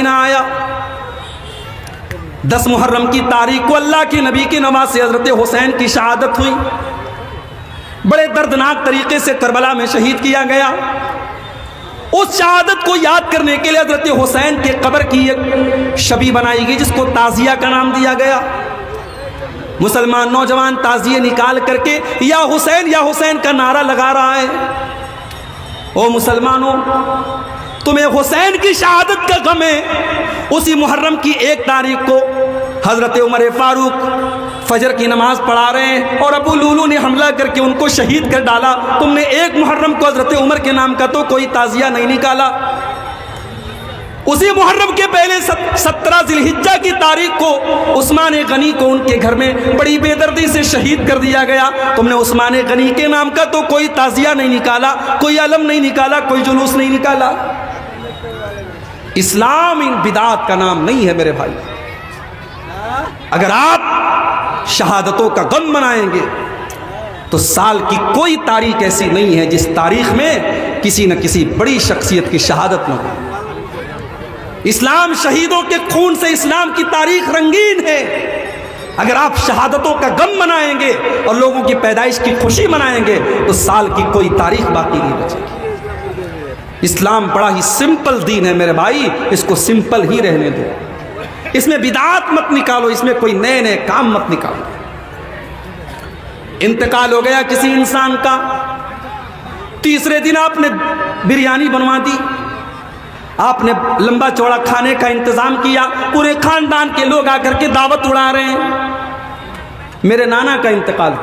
مدینہ آیا. 10 محرم کی تاریخ کو اللہ کے نبی کی نماز سے حضرت حسین کی شہادت ہوئی. بڑے دردناک طریقے سے کربلا میں شہید کیا گیا. اس شہادت کو یاد کرنے کے لیے حضرت حسین کے قبر کی ایک شبی بنائی گئی جس کو تعزیہ کا نام دیا گیا. مسلمان نوجوان تعزیہ نکال کر کے یا حسین کا نعرہ لگا رہا ہے. او مسلمانوں، تمہیں حسین کی شہادت کا غم ہے. اسی محرم کی 1 تاریخ کو حضرت عمر فاروق فجر کی نماز پڑھا رہے ہیں اور ابو لولو نے حملہ کر کے ان کو شہید کر ڈالا. تم نے 1 محرم کو حضرت عمر کے نام کا تو کوئی تعزیہ نہیں نکالا. اسی محرم کے پہلے 17 ذی الحجہ کی تاریخ کو عثمان غنی کو ان کے گھر میں بڑی بے دردی سے شہید کر دیا گیا. تم نے عثمان غنی کے نام کا تو کوئی تعزیہ نہیں نکالا، کوئی علم نہیں نکالا، کوئی جلوس نہیں نکالا. اسلام ان بدعات کا نام نہیں ہے میرے بھائی. اگر آپ شہادتوں کا غم منائیں گے تو سال کی کوئی تاریخ ایسی نہیں ہے جس تاریخ میں کسی نہ کسی بڑی شخصیت کی شہادت نہ ہو. اسلام شہیدوں کے خون سے اسلام کی تاریخ رنگین ہے. اگر آپ شہادتوں کا غم منائیں گے اور لوگوں کی پیدائش کی خوشی منائیں گے تو سال کی کوئی تاریخ باقی نہیں بچے گی. اسلام بڑا ہی سمپل دین ہے میرے بھائی، اس کو سمپل ہی رہنے دو. اس میں بدعات مت نکالو، اس میں کوئی نئے کام مت نکالو. انتقال ہو گیا کسی انسان کا، تیسرے دن آپ نے بریانی بنوا دی، آپ نے لمبا چوڑا کھانے کا انتظام کیا، پورے خاندان کے لوگ آ کر کے دعوت اڑا رہے ہیں. میرے نانا کا انتقال،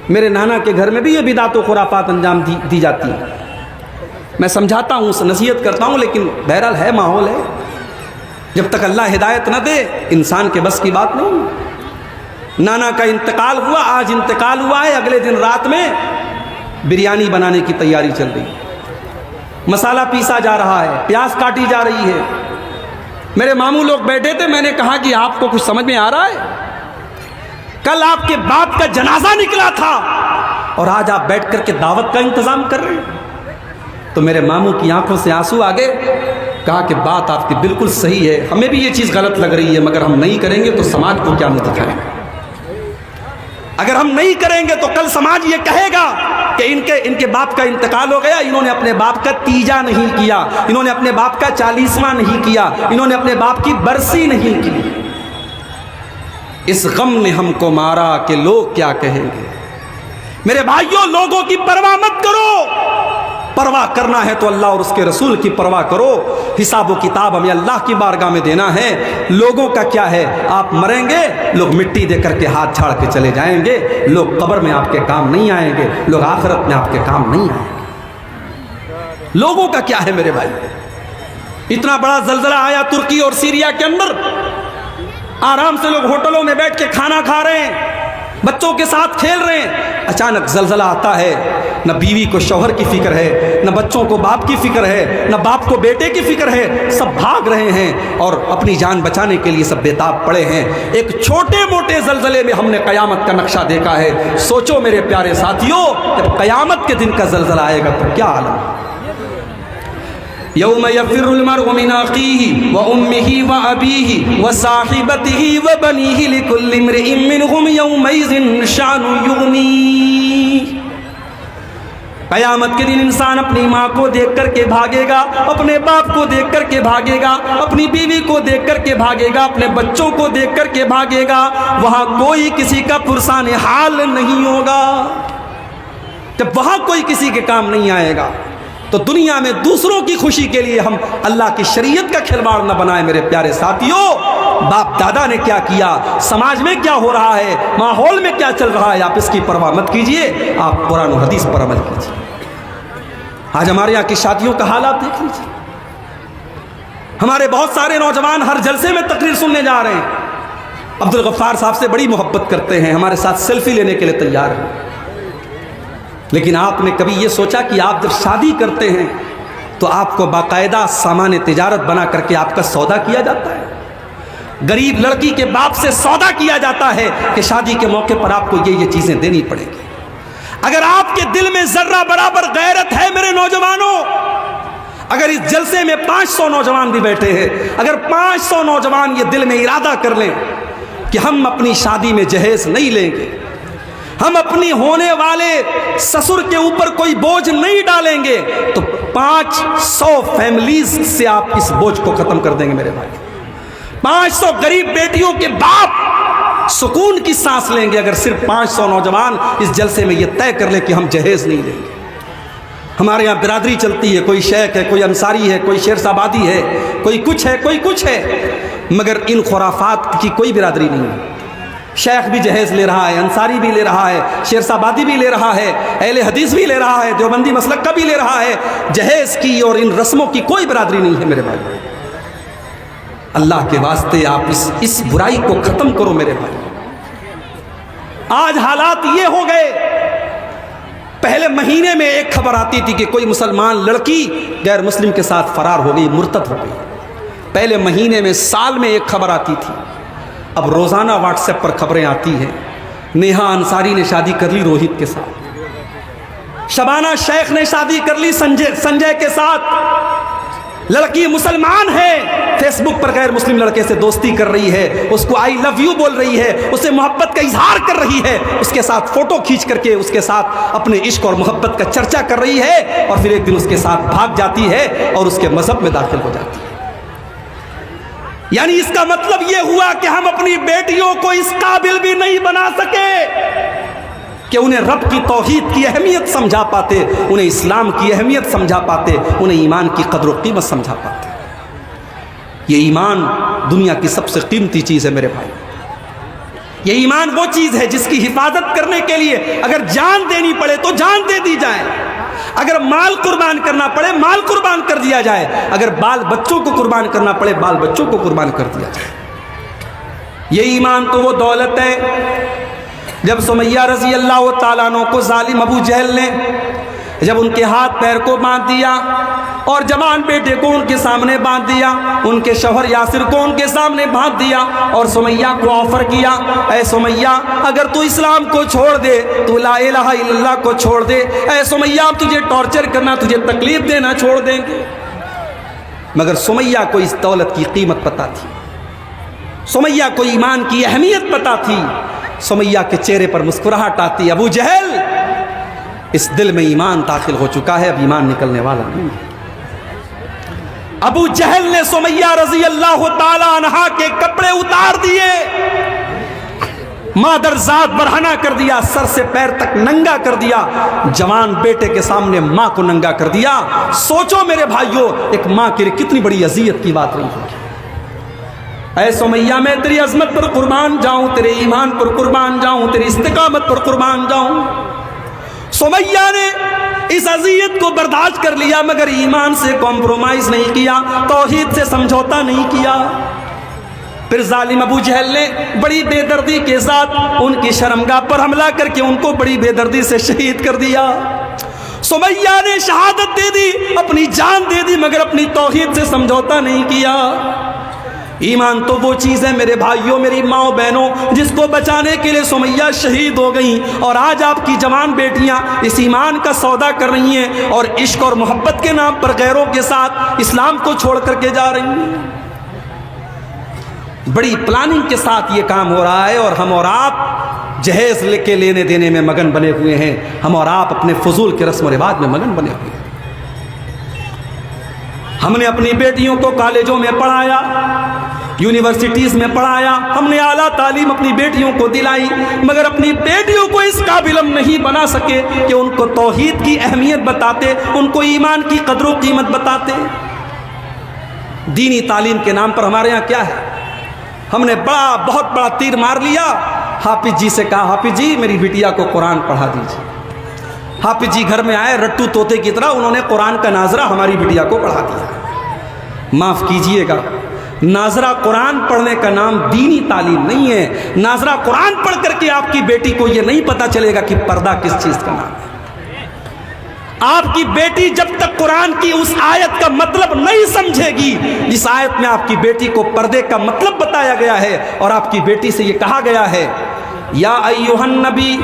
میرے نانا کے گھر میں بھی یہ بدعات و خرافات انجام دی جاتی ہیں. میں سمجھاتا ہوں، نصیحت کرتا ہوں، لیکن بہرحال ہے، ماحول ہے. جب تک اللہ ہدایت نہ دے انسان کے بس کی بات نہیں. نانا کا انتقال ہوا، آج انتقال ہوا ہے، اگلے دن رات میں بریانی بنانے کی تیاری چل رہی ہے. مسالہ پیسا جا رہا ہے، پیاز کاٹی جا رہی ہے. میرے ماموں لوگ بیٹھے تھے، میں نے کہا کہ آپ کو کچھ سمجھ میں آ رہا ہے؟ کل آپ کے باپ کا جنازہ نکلا تھا اور آج آپ بیٹھ کر کے دعوت کا انتظام کر رہے ہیں. تو میرے ماموں کی آنکھوں سے آنسو آ گئے. کہا کہ بات آپ کی بالکل صحیح ہے، ہمیں بھی یہ چیز غلط لگ رہی ہے، مگر ہم نہیں کریں گے تو سماج کو کیا نہیں دکھائیں گے. اگر ہم نہیں کریں گے تو کل سماج یہ کہے گا کہ ان کے باپ کا انتقال ہو گیا، انہوں نے اپنے باپ کا تیجا نہیں کیا، انہوں نے اپنے باپ کا 40واں نہیں کیا، انہوں نے اپنے باپ کی برسی نہیں کی. اس غم نے ہم کو مارا کہ لوگ کیا کہیں گے. میرے بھائیوں، لوگوں کی پرواہ مت کرو. پرواہ کرنا ہے تو اللہ اور اس کے رسول کی پرواہ کرو. حساب و کتاب ہمیں اللہ کی بارگاہ میں دینا ہے. لوگوں کا کیا ہے؟ آپ مریں گے، لوگ مٹی دے کر کے ہاتھ چھاڑ کے چلے جائیں گے. لوگ قبر میں آپ کے کام نہیں آئیں گے، لوگ آخرت میں آپ کے کام نہیں آئیں گے. لوگوں کا کیا ہے میرے بھائی؟ اتنا بڑا زلزلہ آیا ترکی اور سیریا کے اندر، آرام سے لوگ ہوٹلوں میں بیٹھ کے کھانا کھا رہے ہیں، بچوں کے ساتھ کھیل رہے ہیں. اچانک زلزلہ آتا ہے، نہ بیوی کو شوہر کی فکر ہے، نہ بچوں کو باپ کی فکر ہے، نہ باپ کو بیٹے کی فکر ہے. سب بھاگ رہے ہیں اور اپنی جان بچانے کے لیے سب بےتاب پڑے ہیں. ایک چھوٹے موٹے زلزلے میں ہم نے قیامت کا نقشہ دیکھا ہے. سوچو میرے پیارے ساتھیوں، جب قیامت کے دن کا زلزلہ آئے گا تو کیا عالم. یوم یفر المرء من اخیہ وامہ وابیہ وصاحبتہ وبنیہ لکل امرئ منہم یومئذ شأن یغنیہ. قیامت کے دن انسان اپنی ماں کو دیکھ کر کے بھاگے گا، اپنے باپ کو دیکھ کر کے بھاگے گا، اپنی بیوی کو دیکھ کر کے بھاگے گا، اپنے بچوں کو دیکھ کر کے بھاگے گا. وہاں کوئی کسی کا پرسان حال نہیں ہوگا. جب وہاں کوئی کسی کے کام نہیں آئے گا تو دنیا میں دوسروں کی خوشی کے لیے ہم اللہ کی شریعت کا کھلواڑ نہ بنائیں. میرے پیارے ساتھیوں، باپ دادا نے کیا کیا، سماج میں کیا ہو رہا ہے، ماحول میں کیا چل رہا ہے، آپ اس کی پرواہ مت کیجئے، آپ قرآن و حدیث پر عمل کیجئے. آج ہمارے یہاں کی شادیوں کا حالات دیکھ لیجئے. ہمارے بہت سارے نوجوان ہر جلسے میں تقریر سننے جا رہے ہیں، عبدالغفار صاحب سے بڑی محبت کرتے ہیں، ہمارے ساتھ سیلفی لینے کے لیے تیار ہیں. لیکن آپ نے کبھی یہ سوچا کہ آپ جب شادی کرتے ہیں تو آپ کو باقاعدہ سامان تجارت بنا کر کے آپ کا سودا کیا جاتا ہے. غریب لڑکی کے باپ سے سودا کیا جاتا ہے کہ شادی کے موقع پر آپ کو یہ چیزیں دینی پڑے گی. اگر آپ کے دل میں ذرہ برابر غیرت ہے میرے نوجوانوں، اگر اس جلسے میں 500 نوجوان بھی بیٹھے ہیں، اگر 500 نوجوان یہ دل میں ارادہ کر لیں کہ ہم اپنی شادی میں جہیز نہیں لیں گے، ہم اپنی ہونے والے سسر کے اوپر کوئی بوجھ نہیں ڈالیں گے، تو 500 فیملیز سے آپ اس بوجھ کو ختم کر دیں گے میرے بھائی۔ 500 غریب بیٹیوں کے باپ سکون کی سانس لیں گے اگر صرف 500 نوجوان اس جلسے میں یہ طے کر لیں کہ ہم جہیز نہیں لیں گے۔ ہمارے یہاں برادری چلتی ہے، کوئی شیخ ہے، کوئی انصاری ہے، کوئی شیر آبادی ہے، کوئی کچھ ہے، کوئی کچھ ہے، مگر ان خرافات کی کوئی برادری نہیں ہے۔ شیخ بھی جہیز لے رہا ہے، انصاری بھی لے رہا ہے، شیر آبادی بھی لے رہا ہے، اہل حدیث بھی لے رہا ہے، دیوبندی مسلک کا بھی لے رہا ہے۔ جہیز کی اور ان رسموں کی کوئی برادری نہیں ہے میرے بھائی۔ اللہ کے واسطے آپ اس برائی کو ختم کرو میرے بھائی۔ آج حالات یہ ہو گئے، پہلے مہینے میں ایک خبر آتی تھی کہ کوئی مسلمان لڑکی غیر مسلم کے ساتھ فرار ہو گئی، مرتد ہو گئی۔ پہلے مہینے میں، سال میں ایک خبر آتی تھی۔ اب روزانہ واٹس ایپ پر خبریں آتی ہیں، نیہا انصاری نے شادی کر لی روہت کے ساتھ، شبانہ شیخ نے شادی کر لی سنجے کے ساتھ، لڑکی مسلمان ہے، فیس بک پر غیر مسلم لڑکے سے دوستی کر رہی ہے، اس کو آئی لو یو بول رہی ہے، اسے محبت کا اظہار کر رہی ہے، اس کے ساتھ فوٹو کھینچ کر کے اس کے ساتھ اپنے عشق اور محبت کا چرچا کر رہی ہے، اور پھر ایک دن اس کے ساتھ بھاگ جاتی ہے اور اس کے مذہب میں داخل ہو جاتی ہے۔ یعنی اس کا مطلب یہ ہوا کہ ہم اپنی بیٹیوں کو اس قابل بھی نہیں بنا سکے کہ انہیں رب کی توحید کی اہمیت سمجھا پاتے، انہیں اسلام کی اہمیت سمجھا پاتے، انہیں ایمان کی قدر و قیمت سمجھا پاتے۔ یہ ایمان دنیا کی سب سے قیمتی چیز ہے میرے بھائی۔ یہ ایمان وہ چیز ہے جس کی حفاظت کرنے کے لیے اگر جان دینی پڑے تو جان دے دی جائے، اگر مال قربان کرنا پڑے مال قربان کر دیا جائے، اگر بال بچوں کو قربان کرنا پڑے بال بچوں کو قربان کر دیا جائے۔ یہ ایمان تو وہ دولت ہے، جب سمیہ رضی اللہ تعالیٰ عنہ کو ظالم ابو جہل نے جب ان کے ہاتھ پیر کو باندھ دیا اور جوان بیٹے کو ان کے سامنے باندھ دیا، ان کے شوہر یاسر کو ان کے سامنے باندھ دیا اور سمیہ کو آفر کیا، اے سمیہ اگر تو اسلام کو چھوڑ دے، تو لا الہ الا اللہ کو چھوڑ دے، اے سمیہ تجھے ٹارچر کرنا، تجھے تکلیف دینا چھوڑ دیں گے۔ مگر سمیہ کو اس دولت کی قیمت پتہ تھی، سمیہ کو ایمان کی اہمیت پتہ تھی، سمیہ کے چہرے پر مسکراہٹ آتی۔ ابو جہل، اس دل میں ایمان داخل ہو چکا ہے، اب ایمان نکلنے والا نہیں ہے۔ ابو جہل نے سمیہ رضی اللہ تعالی عنہا کے کپڑے اتار دیے، مادر ذات برہنہ کر دیا، سر سے پیر تک ننگا کر دیا، جوان بیٹے کے سامنے ماں کو ننگا کر دیا۔ سوچو میرے بھائیوں، ایک ماں کے لیے کتنی بڑی اذیت کی بات رہی ہوگی۔ اے سمیہ میں تیری عظمت پر قربان جاؤں، تیرے ایمان پر قربان جاؤں، تیری استقامت پر قربان جاؤں۔ سمیہ نے اس اذیت کو برداشت کر لیا، مگر ایمان سے کمپرومائز نہیں کیا، توحید سے سمجھوتا نہیں کیا۔ پھر ظالم ابو جہل نے بڑی بے دردی کے ساتھ ان کی شرمگاہ پر حملہ کر کے ان کو بڑی بے دردی سے شہید کر دیا۔ سمیہ نے شہادت دے دی، اپنی جان دے دی، مگر اپنی توحید سے سمجھوتا نہیں کیا۔ ایمان تو وہ چیز ہے میرے بھائیوں، میری ماں بہنوں، جس کو بچانے کے لیے سمیہ شہید ہو گئیں، اور آج آپ کی جوان بیٹیاں اس ایمان کا سودا کر رہی ہیں اور عشق اور محبت کے نام پر غیروں کے ساتھ اسلام کو چھوڑ کر کے جا رہی ہیں۔ بڑی پلاننگ کے ساتھ یہ کام ہو رہا ہے، اور ہم اور آپ جہیز لے کے لینے دینے میں مگن بنے ہوئے ہیں، ہم اور آپ اپنے فضول کے رسم و رواج میں مگن بنے ہوئے ہیں۔ ہم نے اپنی بیٹیوں کو کالجوں میں پڑھایا، یونیورسٹیز میں پڑھایا، ہم نے اعلیٰ تعلیم اپنی بیٹیوں کو دلائی، مگر اپنی بیٹیوں کو اس قابل ہم نہیں بنا سکے کہ ان کو توحید کی اہمیت بتاتے، ان کو ایمان کی قدر و قیمت بتاتے۔ دینی تعلیم کے نام پر ہمارے یہاں کیا ہے؟ ہم نے بہت بڑا تیر مار لیا، حافظ جی سے کہا حافظ جی میری بیٹیا کو قرآن پڑھا دیجیے۔ حافظ جی گھر میں آئے رٹو طوطے کی طرح، انہوں نے قرآن کا ناظرہ ہماری بیٹیا کو پڑھا دیا۔ معاف کیجئے گا، ناظرہ قرآن پڑھنے کا نام دینی تعلیم نہیں ہے۔ ناظرہ قرآن پڑھ کر کے آپ کی بیٹی کو یہ نہیں پتا چلے گا کہ پردہ کس چیز کا نام ہے۔ آپ کی بیٹی جب تک قرآن کی اس آیت کا مطلب نہیں سمجھے گی جس آیت میں آپ کی بیٹی کو پردے کا مطلب بتایا گیا ہے، اور آپ کی بیٹی سے یہ کہا گیا ہے یا ایھا النبی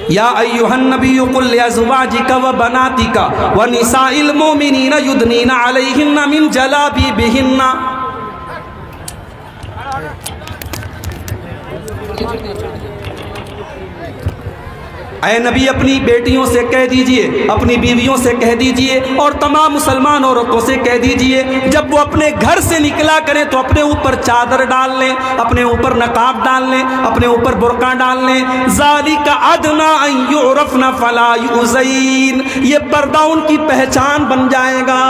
یا ایھا النبی قل لازواجک وبناتک ونساء المؤمنین یدنین علیہن من جلابیبہن. اے نبی اپنی بیٹیوں سے کہہ دیجئے، اپنی بیویوں سے کہہ دیجئے اور تمام مسلمان عورتوں سے کہہ دیجئے جب وہ اپنے گھر سے نکلا کریں تو اپنے اوپر چادر ڈال لیں، اپنے اوپر نقاب ڈال لیں، اپنے اوپر برقع ڈال لیں. ذالک ادنیٰ ان یعرفن فلا یؤذین، یہ پردہ ان کی پہچان بن جائے گا.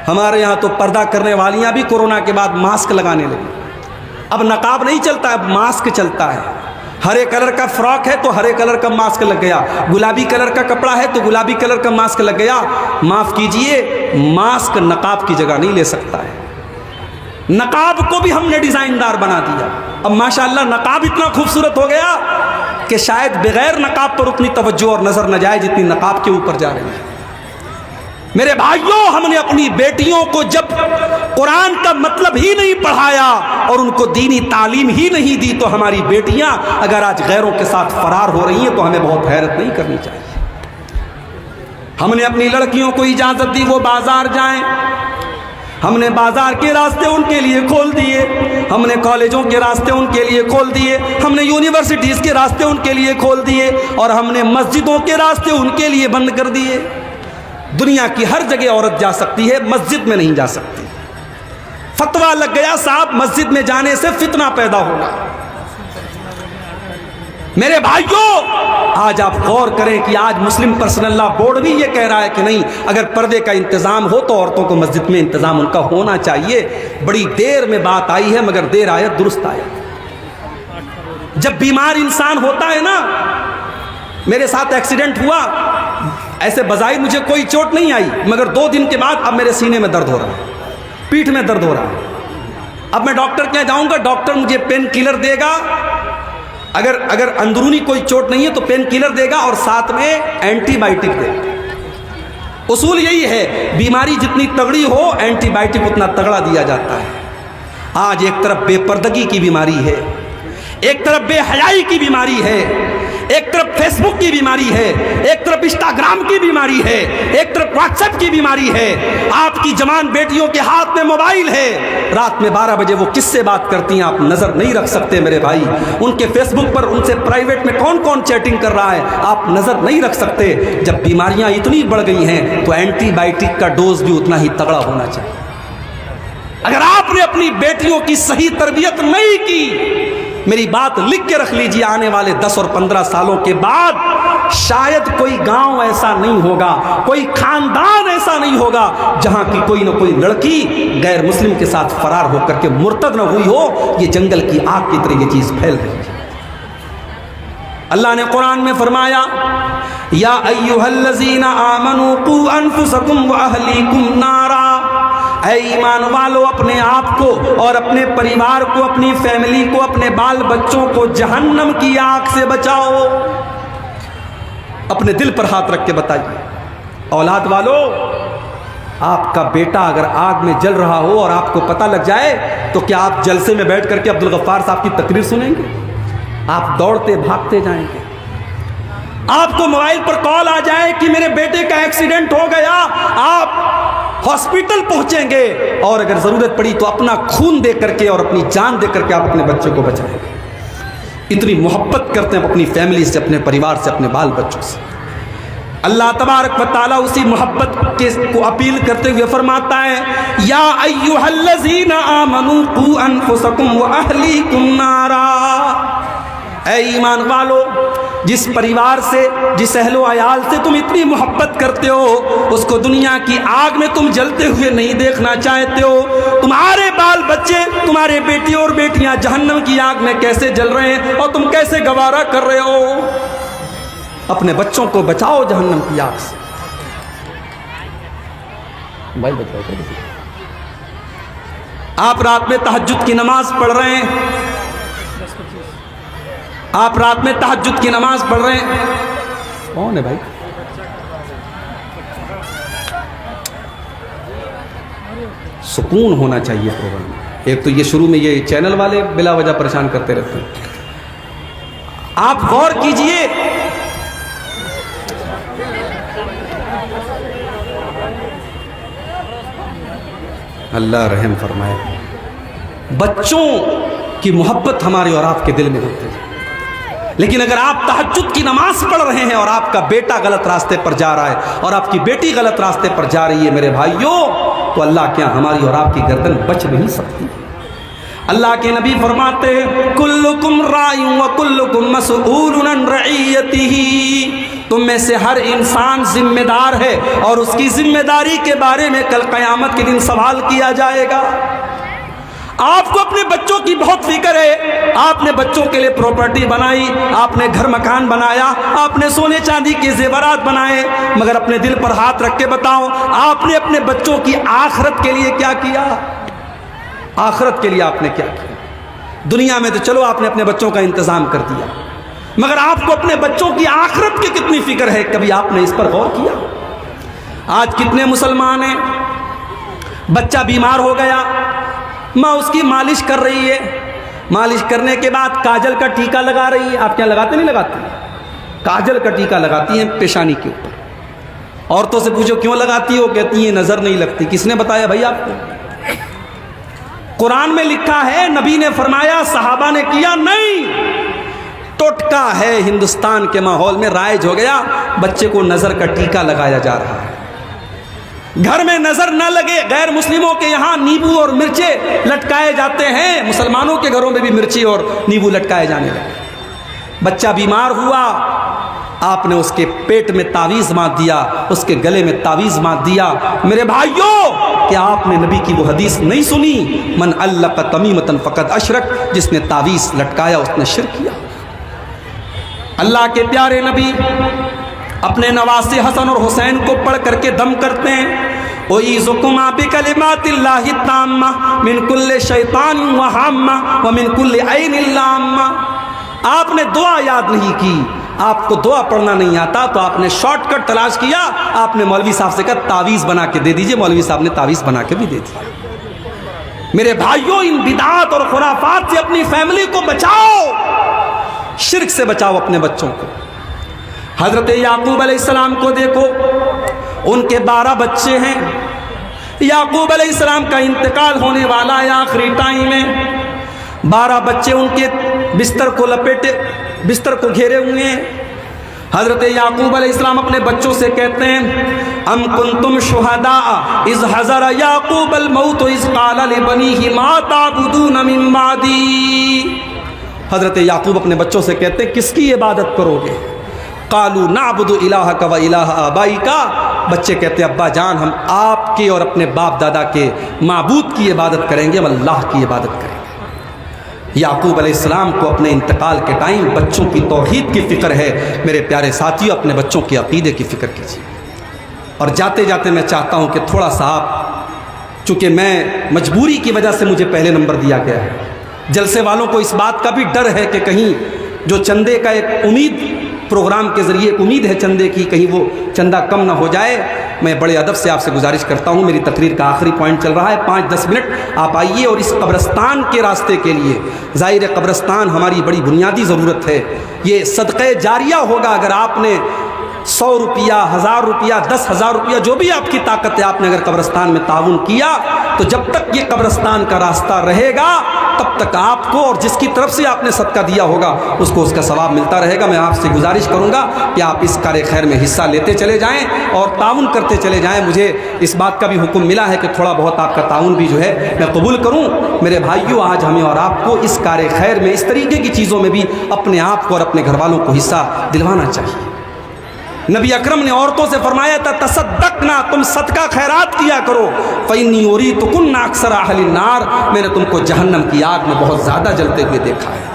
ہمارے یہاں تو پردہ کرنے والیاں بھی کورونا کے بعد ماسک لگانے لگی. اب نقاب نہیں چلتا، اب ماسک چلتا ہے. ہرے کلر کا فراک ہے تو ہرے کلر کا ماسک لگ گیا، گلابی کلر کا کپڑا ہے تو گلابی کلر کا ماسک لگ گیا. معاف کیجئے، ماسک نقاب کی جگہ نہیں لے سکتا ہے. نقاب کو بھی ہم نے ڈیزائن دار بنا دیا. اب ماشاءاللہ نقاب اتنا خوبصورت ہو گیا کہ شاید بغیر نقاب پر اتنی توجہ اور نظر نہ جائے جتنی نقاب کے اوپر جا رہی ہے. میرے بھائیوں، ہم نے اپنی بیٹیوں کو جب قرآن کا مطلب ہی نہیں پڑھایا اور ان کو دینی تعلیم ہی نہیں دی تو ہماری بیٹیاں اگر آج غیروں کے ساتھ فرار ہو رہی ہیں تو ہمیں بہت حیرت نہیں کرنی چاہیے. ہم نے اپنی لڑکیوں کو اجازت دی وہ بازار جائیں، ہم نے بازار کے راستے ان کے لیے کھول دیے، ہم نے کالجوں کے راستے ان کے لیے کھول دیے، ہم نے یونیورسٹیز کے راستے ان کے لیے کھول دیے اور ہم نے مسجدوں کے راستے ان کے لیے بند کر دیے. دنیا کی ہر جگہ عورت جا سکتی ہے، مسجد میں نہیں جا سکتی. فتویٰ لگ گیا صاحب مسجد میں جانے سے فتنہ پیدا ہوگا. میرے بھائیوں، آج آپ غور کریں کہ آج مسلم پرسنل لا بورڈ بھی یہ کہہ رہا ہے کہ نہیں، اگر پردے کا انتظام ہو تو عورتوں کو مسجد میں انتظام ان کا ہونا چاہیے. بڑی دیر میں بات آئی ہے مگر دیر آئے درست آئے. جب بیمار انسان ہوتا ہے نا، میرے ساتھ ایکسیڈنٹ ہوا، ایسے بظاہر مجھے کوئی چوٹ نہیں آئی مگر 2 دن کے بعد اب میرے سینے میں درد ہو رہا ہے، پیٹھ میں درد ہو رہا ہے. اب میں ڈاکٹر کے جاؤں گا، ڈاکٹر مجھے پین کلر دے گا. اگر اندرونی کوئی چوٹ نہیں ہے تو پین کلر دے گا اور ساتھ میں اینٹی بائیوٹک دے گا. اصول یہی ہے، بیماری جتنی تگڑی ہو اینٹی بائیوٹک اتنا تگڑا دیا جاتا ہے. آج ایک طرف بے پردگی کی بیماری ہے، ایک طرف بے حیائی کی بیماری ہے، ایک طرف فیس بک کی بیماری ہے، ایک طرف انسٹاگرام کی بیماری ہے، ایک طرف واٹس ایپ کی بیماری ہے. آپ کی جوان بیٹیوں کے ہاتھ میں موبائل ہے، رات میں 12 بجے وہ کس سے بات کرتی ہیں آپ نظر نہیں رکھ سکتے. میرے بھائی، ان کے فیس بک پر ان سے پرائیویٹ میں کون کون چیٹنگ کر رہا ہے آپ نظر نہیں رکھ سکتے. جب بیماریاں اتنی بڑھ گئی ہیں تو اینٹی بائیوٹک کا ڈوز بھی اتنا ہی تگڑا ہونا چاہیے. اگر آپ نے اپنی بیٹیوں کی صحیح تربیت نہیں کی، میری بات لکھ کے رکھ لیجیے، آنے والے 10 اور 15 سالوں کے بعد شاید کوئی گاؤں ایسا نہیں ہوگا، کوئی خاندان ایسا نہیں ہوگا جہاں کی کوئی نہ کوئی لڑکی غیر مسلم کے ساتھ فرار ہو کر کے مرتد نہ ہوئی ہو. یہ جنگل کی آگ کی طرح یہ چیز پھیل رہی ہے. اللہ نے قرآن میں فرمایا، یا ایھا الذین آمنوا قوا انفسکم واہلیکم نارا، اے ایمان والو اپنے آپ کو اور اپنے پریوار کو، اپنی فیملی کو، اپنے بال بچوں کو جہنم کی آگ سے بچاؤ. اپنے دل پر ہاتھ رکھ کے بتائیے، اولاد والو، آپ کا بیٹا اگر آگ میں جل رہا ہو اور آپ کو پتہ لگ جائے تو کیا آپ جلسے میں بیٹھ کر کے عبدالغفار صاحب کی تقریر سنیں گے؟ آپ دوڑتے بھاگتے جائیں گے. آپ کو موبائل پر کال آ جائے کہ میرے بیٹے کا ایکسیڈنٹ ہو گیا، آپ ہاسپٹل پہنچیں گے اور اگر ضرورت پڑی تو اپنا خون دے کر کے اور اپنی جان دے کر کے آپ اپنے بچے کو بچائیں گے. اتنی محبت کرتے ہیں اپنی فیملی سے، اپنے پریوار سے، اپنے بال بچوں سے. اللہ تبارک و تعالیٰ اسی محبت کو اپیل کرتے ہوئے فرماتا ہے، یا ایھا الذین آمنوا قوا انفسکم واہلیکم نارا، اے ایمان والو، جس پریوار سے، جس اہل و عیال سے تم اتنی محبت کرتے ہو اس کو دنیا کی آگ میں تم جلتے ہوئے نہیں دیکھنا چاہتے ہو. تمہارے بال بچے، تمہارے بیٹے اور بیٹیاں جہنم کی آگ میں کیسے جل رہے ہیں اور تم کیسے گوارا کر رہے ہو. اپنے بچوں کو بچاؤ جہنم کی آگ سے. بھائی بچاؤ. آپ رات میں تہجد کی نماز پڑھ رہے ہیں، آپ رات میں تہجد کی نماز پڑھ رہے ہیں. کون ہے بھائی؟ سکون ہونا چاہیے پروگرام. ایک تو یہ شروع میں یہ چینل والے بلا وجہ پریشان کرتے رہتے ہیں. آپ غور کیجئے اللہ رحم فرمائے. بچوں کی محبت ہمارے اور آپ کے دل میں ہوتی ہے، لیکن اگر آپ تہجد کی نماز پڑھ رہے ہیں اور آپ کا بیٹا غلط راستے پر جا رہا ہے اور آپ کی بیٹی غلط راستے پر جا رہی ہے میرے بھائیوں، تو اللہ کیا ہماری اور آپ کی گردن بچ نہیں سکتی. اللہ کے نبی فرماتے ہیں کلکم راع وکلکم مسئول عن رعیتہ، تم میں سے ہر انسان ذمہ دار ہے اور اس کی ذمہ داری کے بارے میں کل قیامت کے دن سوال کیا جائے گا. آپ کو اپنے بچوں کی بہت فکر ہے، آپ نے بچوں کے لیے پراپرٹی بنائی، آپ نے گھر مکان بنایا، آپ نے سونے چاندی کے زیورات بنائے، مگر اپنے دل پر ہاتھ رکھ کے بتاؤ آپ نے اپنے بچوں کی آخرت کے لیے کیا کیا؟ آخرت کے لیے آپ نے کیا کیا؟ دنیا میں تو چلو آپ نے اپنے بچوں کا انتظام کر دیا، مگر آپ کو اپنے بچوں کی آخرت کی کتنی فکر ہے؟ کبھی آپ نے اس پر غور کیا؟ آج کتنے مسلمان ہیں، بچہ بیمار ہو گیا، ماں اس کی مالش کر رہی ہے، مالش کرنے کے بعد کاجل کا ٹیکا لگا رہی ہے. آپ کیا لگاتے نہیں لگاتے؟ کاجل کا ٹیکا لگاتی ہیں پیشانی کے اوپر. عورتوں سے پوچھو کیوں لگاتی ہو، کہتی ہیں نظر نہیں لگتی. کس نے بتایا بھائی آپ کو؟ قرآن میں لکھا ہے، نبی نے فرمایا، صحابہ نے کیا نہیں. ٹوٹکا ہے ہندوستان کے ماحول میں رائج ہو گیا، بچے کو نظر کا ٹیکا لگایا جا رہا ہے. گھر میں نظر نہ لگے، غیر مسلموں کے یہاں نیبو اور مرچے لٹکائے جاتے ہیں، مسلمانوں کے گھروں میں بھی مرچی اور نیبو لٹکائے جانے لگے. بچہ بیمار ہوا، آپ نے اس کے پیٹ میں تعویذ باندھ دیا، اس کے گلے میں تعویذ باندھ دیا. میرے بھائیوں، کیا آپ نے نبی کی وہ حدیث نہیں سنی؟ من علق تمیمۃ فقد اشرک، جس نے تعویذ لٹکایا اس نے شرک کیا. اللہ کے پیارے نبی اپنے نواسے حسن اور حسین کو پڑھ کر کے دم کرتے ہیں، اعیذکما بکلمات اللہ التامہ من کل شیطان وہامہ ومن کل عین لامہ. آپ نے دعا یاد نہیں کی، آپ کو دعا پڑھنا نہیں آتا تو آپ نے شارٹ کٹ تلاش کیا، آپ نے مولوی صاحب سے کہا تعویذ بنا کے دے دیجئے. مولوی صاحب نے تعویذ بنا کے بھی دے دیا. میرے بھائیوں، ان بدعات اور خرافات سے اپنی فیملی کو بچاؤ، شرک سے بچاؤ اپنے بچوں کو. حضرت یعقوب علیہ السلام کو دیکھو، ان کے 12 بچے ہیں. یعقوب علیہ السلام کا انتقال ہونے والا ہے آخری ٹائم میں. 12 بچے ان کے بستر کو لپیٹے، بستر کو گھیرے ہوئے ہیں. حضرت یعقوب علیہ السلام اپنے بچوں سے کہتے ہیں ام کنتم شہداء اذ حضر یعقوب الموت اذ قال لبنیہ ما تعبدون من بعدی. حضرت یعقوب اپنے بچوں سے کہتے ہیں کس کی عبادت کرو گے؟ قالوا نعبد الہک و الہ آبائک. بچے کہتے ہیں ابا جان ہم آپ کے اور اپنے باپ دادا کے معبود کی عبادت کریں گے، ہم اللہ کی عبادت کریں گے. یعقوب علیہ السلام کو اپنے انتقال کے ٹائم بچوں کی توحید کی فکر ہے. میرے پیارے ساتھیوں، اپنے بچوں کے عقیدے کی فکر کیجیے. اور جاتے جاتے میں چاہتا ہوں کہ تھوڑا سا آپ، چونکہ میں مجبوری کی وجہ سے مجھے پہلے نمبر دیا گیا ہے، جلسے والوں کو اس بات کا بھی ڈر ہے کہ کہیں جو چندے کا ایک امید، پروگرام کے ذریعے ایک امید ہے چندے کی، کہیں وہ چندہ کم نہ ہو جائے. میں بڑے ادب سے آپ سے گزارش کرتا ہوں، میری تقریر کا آخری پوائنٹ چل رہا ہے، 5-10 منٹ آپ آئیے اور اس قبرستان کے راستے کے لیے، ظاہر قبرستان ہماری بڑی بنیادی ضرورت ہے. یہ صدقہ جاریہ ہوگا اگر آپ نے 100 روپیہ، 1000 روپیہ، 10,000 روپیہ، جو بھی آپ کی طاقت ہے، آپ نے اگر قبرستان میں تعاون کیا تو جب تک یہ قبرستان کا راستہ رہے گا تب تک آپ کو اور جس کی طرف سے آپ نے صدقہ دیا ہوگا اس کو اس کا ثواب ملتا رہے گا. میں آپ سے گزارش کروں گا کہ آپ اس کار خیر میں حصہ لیتے چلے جائیں اور تعاون کرتے چلے جائیں. مجھے اس بات کا بھی حکم ملا ہے کہ تھوڑا بہت آپ کا تعاون بھی جو ہے میں قبول کروں. میرے بھائیوں، آج ہمیں اور آپ کو اس کار خیر میں اس طریقے کی چیزوں میں بھی اپنے آپ کو اور اپنے گھر والوں کو حصہ دلوانا چاہیے. نبی اکرم نے عورتوں سے فرمایا تھا تصدقنا، تم صدقہ خیرات کیا کرو. فإنی أُرِیتُکُنَّ أَکْثَرَ أَہْلِ النَّارِ، میں نے تم کو جہنم کی آگ میں بہت زیادہ جلتے ہوئے دیکھا ہے.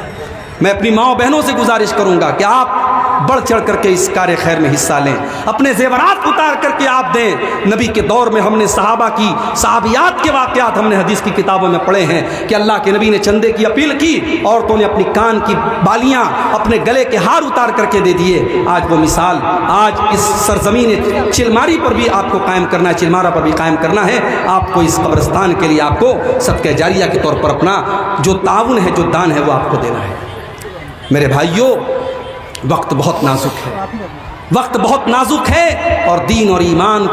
میں اپنی ماؤں بہنوں سے گزارش کروں گا کہ آپ بڑھ چڑھ کر کے اس کار خیر میں حصہ لیں، اپنے زیورات اتار کر کے آپ دیں. نبی کے دور میں ہم نے صحابہ کی، صحابیات کے واقعات ہم نے حدیث کی کتابوں میں پڑھے ہیں کہ اللہ کے نبی نے چندے کی اپیل کی، عورتوں نے اپنی کان کی بالیاں، اپنے گلے کے ہار اتار کر کے دے دیے. آج وہ مثال آج اس سرزمین چلماری پر بھی آپ کو قائم کرنا ہے، چلمارا پر بھی قائم کرنا ہے. آپ کو اس قبرستان کے لیے آپ کو صدقہ جاریہ کے طور پر اپنا جو تعاون ہے، جو دان ہے، وہ آپ کو دینا ہے. میرے بھائیوں، وقت بہت نازک ہے. وقت بہت نازک ہے اور دین اور ایمان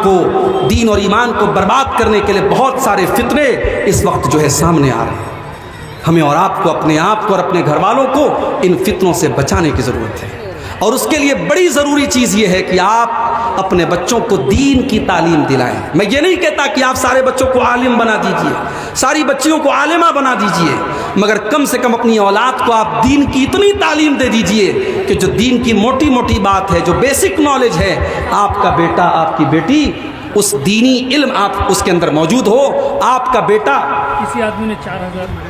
کو برباد کرنے کے لیے بہت سارے فتنے اس وقت جو ہے سامنے آ رہے ہیں. ہمیں اور آپ کو اپنے آپ کو اور اپنے گھر والوں کو ان فتنوں سے بچانے کی ضرورت ہے. اور اس کے لیے بڑی ضروری چیز یہ ہے کہ آپ اپنے بچوں کو دین کی تعلیم دلائیں. میں یہ نہیں کہتا کہ آپ سارے بچوں کو عالم بنا دیجئے, ساری بچیوں کو عالمہ بنا دیجئے, مگر کم سے کم اپنی اولاد کو آپ دین کی اتنی تعلیم دے دیجئے کہ جو دین کی موٹی موٹی بات ہے, جو بیسک نالج ہے, آپ کا بیٹا آپ کی بیٹی اس دینی علم آپ اس کے اندر موجود ہو. آپ کا بیٹا, کسی آدمی نے 4000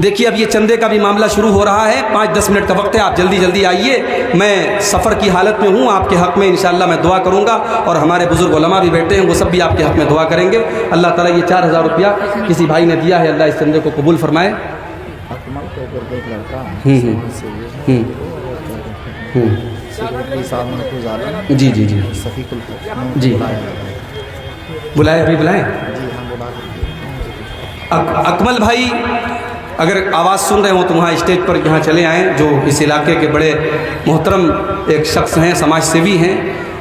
دیکھیے اب یہ چندے کا بھی معاملہ شروع ہو رہا ہے. 5-10 منٹ کا وقت ہے, آپ جلدی جلدی آئیے. میں سفر کی حالت میں ہوں, آپ کے حق میں انشاءاللہ میں دعا کروں گا, اور ہمارے بزرگ علماء بھی بیٹھے ہیں, وہ سب بھی آپ کے حق میں دعا کریں گے. اللہ تعالیٰ یہ 4000 روپیہ کسی بھائی نے دیا ہے, اللہ اس چندے کو قبول فرمائے. جی جی جی جی بلائیں, ابھی بلائیں. اکمل بھائی اگر آواز سن رہے ہوں تو وہاں اسٹیج پر یہاں چلے آئیں, جو اس علاقے کے بڑے محترم ایک شخص ہیں, سماج سیوی ہیں,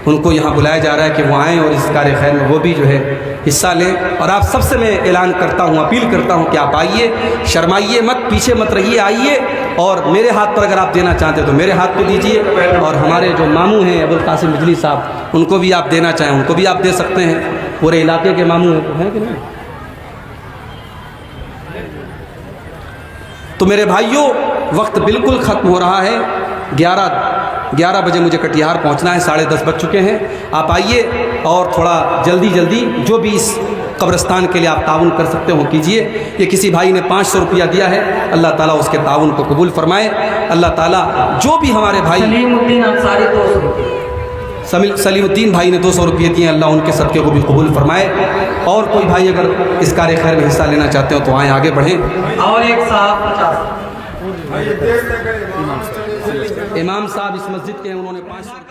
ان کو یہاں بلایا جا رہا ہے کہ وہ آئیں اور اس کار خیر میں وہ بھی جو ہے حصہ لیں. اور آپ سب سے میں اعلان کرتا ہوں, اپیل کرتا ہوں کہ آپ آئیے, شرمائیے مت, پیچھے مت رہیے, آئیے. اور میرے ہاتھ پر اگر آپ دینا چاہتے ہیں تو میرے ہاتھ پہ دیجیے, اور ہمارے جو ماموں ہیں ابوالقاسم بجلی صاحب, ان کو بھی آپ دینا چاہیں ان کو بھی آپ دے سکتے ہیں. پورے علاقے کے ماموں ہیں کہ نہیں. تو میرے بھائیوں وقت بالکل ختم ہو رہا ہے. 11 بجے مجھے کٹیہار پہنچنا ہے, 10:30 بج چکے ہیں. آپ آئیے اور تھوڑا جلدی جو بھی اس قبرستان کے لیے آپ تعاون کر سکتے ہو کیجئے. یہ کسی بھائی نے 500 روپیہ دیا ہے, اللہ تعالیٰ اس کے تعاون کو قبول فرمائے. اللہ تعالیٰ جو بھی ہمارے بھائی سلیم الدین بھائی نے 200 روپیے دیے, اللہ ان کے صدقے کو بھی قبول فرمائے. اور کوئی بھائی اگر اس کار خیر میں حصہ لینا چاہتے ہو تو آئیں, آگے بڑھیں. اور ایک صاحب 50 امام صاحب اس مسجد کے ہیں, انہوں نے 500